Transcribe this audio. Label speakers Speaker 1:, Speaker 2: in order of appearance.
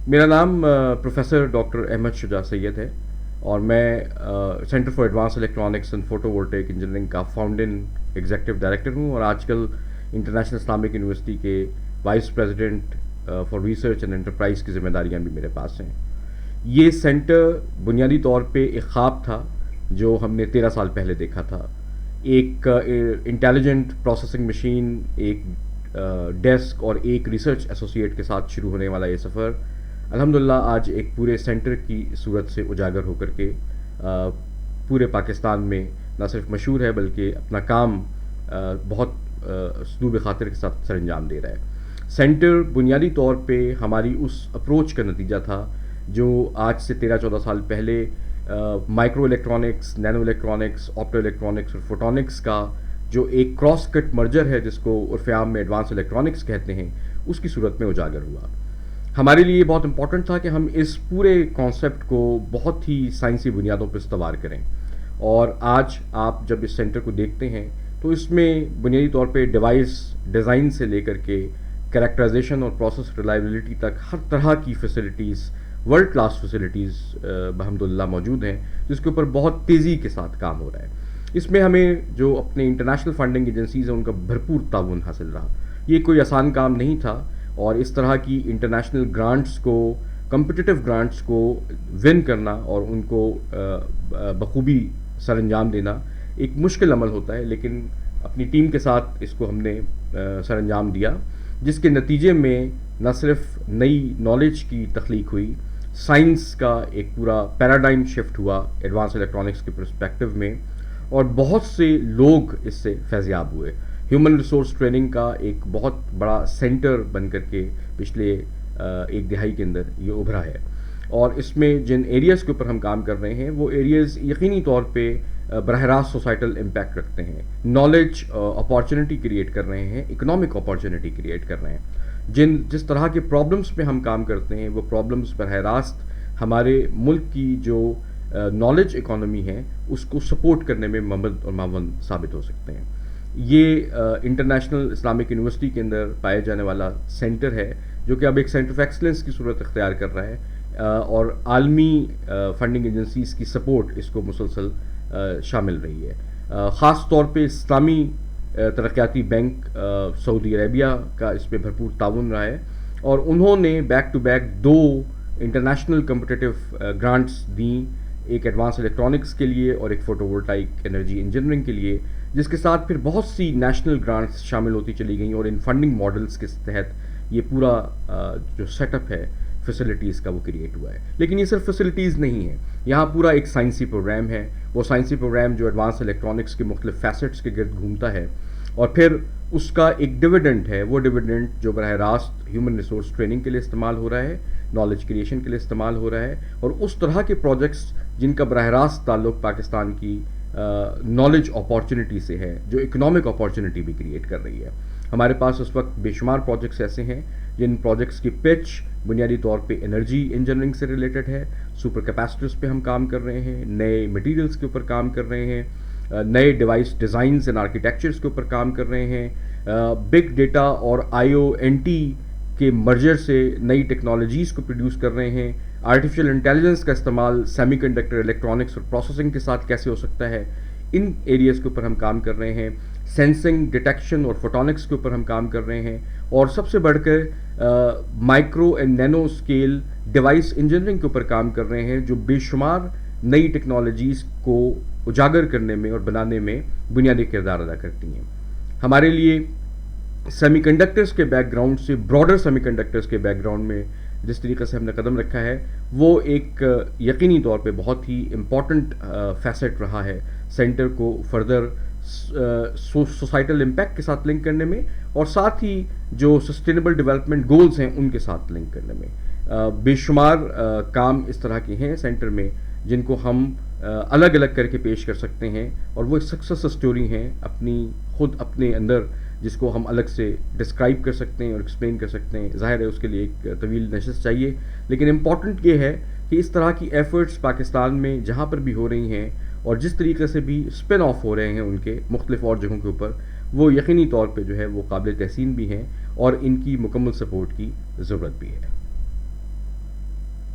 Speaker 1: میرا نام professor doctor Ahmed Shuja Syed ہے، اور میں centre for advance electronics and photovoltaic engineering کا فاؤنڈنگ ایگزیکٹو ڈائریکٹر ہوں، اور آج کل انٹرنیشنل اسلامک یونیورسٹی کے vice president for research and enterprise کی ذمہ داریاں بھی میرے پاس ہیں۔ یہ سینٹر بنیادی طور پہ ایک خواب تھا جو ہم نے 13 سال پہلے دیکھا تھا۔ ایک انٹیلیجنٹ پروسیسنگ مشین، ایک ڈیسک اور ایک ریسرچ ایسوسیٹ کے ساتھ شروع ہونے والا یہ سفر الحمدللہ آج ایک پورے سینٹر کی صورت سے اجاگر ہو کر کے پورے پاکستان میں نہ صرف مشہور ہے بلکہ اپنا کام بہت اسلوب خاطر کے ساتھ سر انجام دے رہا ہے۔ سینٹر بنیادی طور پہ ہماری اس اپروچ کا نتیجہ تھا جو آج سے 13-14 سال پہلے micro electronics, Nano electronics, opto electronics اور فوٹونکس کا جو ایک کراس کٹ مرجر ہے جس کو عرف عام میں ایڈوانس الیکٹرانکس کہتے ہیں، اس کی صورت میں اجاگر ہوا۔ ہمارے لیے یہ بہت امپورٹنٹ تھا کہ ہم اس پورے کانسیپٹ کو بہت ہی سائنسی بنیادوں پہ استوار کریں، اور آج آپ جب اس سینٹر کو دیکھتے ہیں تو اس میں بنیادی طور پہ ڈیوائس ڈیزائن سے لے کر کے کریکٹرائزیشن اور پروسیس ریلائبلٹی تک ہر طرح کی فیسلٹیز، ورلڈ کلاس فیسلٹیز بحمداللہ موجود ہیں، جس کے اوپر بہت تیزی کے ساتھ کام ہو رہا ہے۔ اس میں ہمیں جو اپنے انٹرنیشنل فنڈنگ ایجنسیز ہیں ان کا بھرپور تعاون حاصل رہا۔ یہ کوئی آسان کام نہیں تھا، اور اس طرح کی انٹرنیشنل گرانٹس کو، کمپٹیٹیو گرانٹس کو ون کرنا اور ان کو بخوبی سر انجام دینا ایک مشکل عمل ہوتا ہے، لیکن اپنی ٹیم کے ساتھ اس کو ہم نے سر انجام دیا، جس کے نتیجے میں نہ صرف نئی نالج کی تخلیق ہوئی، سائنس کا ایک پورا پیراڈائم شفٹ ہوا ایڈوانس الیکٹرانکس کے پرسپیکٹو میں، اور بہت سے لوگ اس سے فیضیاب ہوئے۔ ہیومن ریسورس ٹریننگ کا ایک بہت بڑا سینٹر بن کر کے پچھلے ایک دہائی کے اندر یہ ابھرا ہے، اور اس میں جن ایریاز کے اوپر ہم کام کر رہے ہیں وہ ایریاز یقینی طور پہ براہ راست سوسائٹل امپیکٹ رکھتے ہیں، نالج اپارچونٹی کریٹ کر رہے ہیں، اکنامک اپارچونٹی کریٹ کر رہے ہیں۔ جس طرح کے پرابلمس پہ ہم کام کرتے ہیں وہ پرابلمس براہ راست ہمارے ملک کی جو نالج اکانومی ہے اس کو سپورٹ کرنے میں ممد اور معاون ثابت ہو سکتے ہیں۔ یہ انٹرنیشنل اسلامک یونیورسٹی کے اندر پائے جانے والا سینٹر ہے جو کہ اب ایک سینٹر آف ایکسلنس کی صورت اختیار کر رہا ہے، اور عالمی فنڈنگ ایجنسیز کی سپورٹ اس کو مسلسل شامل رہی ہے۔ خاص طور پہ اسلامی ترقیاتی بینک سعودی عربیہ کا اس پہ بھرپور تعاون رہا ہے، اور انہوں نے back to back 2 international competitive grants دیں، ایک ایڈوانس الیکٹرانکس کے لیے اور ایک فوٹو وولٹائک انرجی انجینئرنگ کے لیے، جس کے ساتھ پھر بہت سی نیشنل گرانٹس شامل ہوتی چلی گئیں، اور ان فنڈنگ ماڈلز کے تحت یہ پورا جو سیٹ اپ ہے فیسلٹیز کا وہ کریٹ ہوا ہے۔ لیکن یہ صرف فیسلٹیز نہیں ہیں، یہاں پورا ایک سائنسی پروگرام ہے، وہ سائنسی پروگرام جو ایڈوانس الیکٹرانکس کے مختلف فیسٹس کے گرد گھومتا ہے، اور پھر اس کا ایک ڈویڈنٹ ہے، وہ ڈویڈنٹ جو براہ راست ہیومن ریسورس ٹریننگ کے لیے استعمال ہو رہا ہے، نالج کریشن کے لیے استعمال ہو رہا ہے، اور اس طرح کے پروجیکٹس جن کا براہ راست تعلق پاکستان کی نالج اپارچونٹی سے ہے، جو اکنامک اپارچونٹی بھی کریٹ کر رہی ہے۔ ہمارے پاس اس وقت بے شمار پروجیکٹس ایسے ہیں جن پروجیکٹس کی پچ بنیادی طور پہ انرجی انجینئرنگ سے ریلیٹڈ ہے، سپر کیپیسٹرز پہ ہم کام کر رہے ہیں، نئے مٹیریلز کے اوپر کام کر رہے ہیں، نئے ڈیوائس ڈیزائنز اینڈ آرکیٹیکچرز کے اوپر کام کر رہے ہیں، بگ ڈیٹا اور IoT کے مرجر سے نئی ٹیکنالوجیز کو پروڈیوس کر رہے ہیں، آرٹیفیشل انٹیلیجنس کا استعمال سیمی کنڈکٹر الیکٹرانکس اور پروسیسنگ کے ساتھ کیسے ہو سکتا ہے، ان ایریاز کے اوپر ہم کام کر رہے ہیں، سینسنگ، ڈیٹیکشن اور فوٹونکس کے اوپر ہم کام کر رہے ہیں، اور سب سے بڑھ کر micro and Nano scale device engineering کے اوپر کام کر رہے ہیں، جو بے شمار نئی ٹیکنالوجیز کو اجاگر کرنے میں اور بنانے میں بنیادی کردار ادا کرتی ہیں۔ ہمارے لیے سیمی کنڈکٹرز کے بیک گراؤنڈ سے براڈر سیمی کنڈکٹرز کے بیک گراؤنڈ میں جس طریقے سے ہم نے قدم رکھا ہے وہ ایک یقینی طور پہ بہت ہی امپورٹنٹ فیسٹ رہا ہے سینٹر کو فردر سوسائٹل امپیکٹ کے ساتھ لنک کرنے میں، اور ساتھ ہی جو سسٹینیبل ڈیولپمنٹ گولز ہیں ان کے ساتھ لنک کرنے میں۔ بے شمار کام اس طرح کے ہیں سینٹر میں جن کو ہم الگ الگ کر کے پیش کر سکتے ہیں، اور وہ ایک سکسیس سٹوری ہیں اپنے اندر، جس کو ہم الگ سے ڈسکرائب کر سکتے ہیں اور ایکسپلین کر سکتے ہیں۔ ظاہر ہے اس کے لیے ایک طویل نشست چاہیے، لیکن امپورٹنٹ یہ ہے کہ اس طرح کی ایفرٹس پاکستان میں جہاں پر بھی ہو رہی ہیں اور جس طریقے سے بھی اسپن آف ہو رہے ہیں ان کے مختلف اور جگہوں کے اوپر، وہ یقینی طور پہ جو ہے وہ قابل تحسین بھی ہیں، اور ان کی مکمل سپورٹ کی ضرورت بھی ہے۔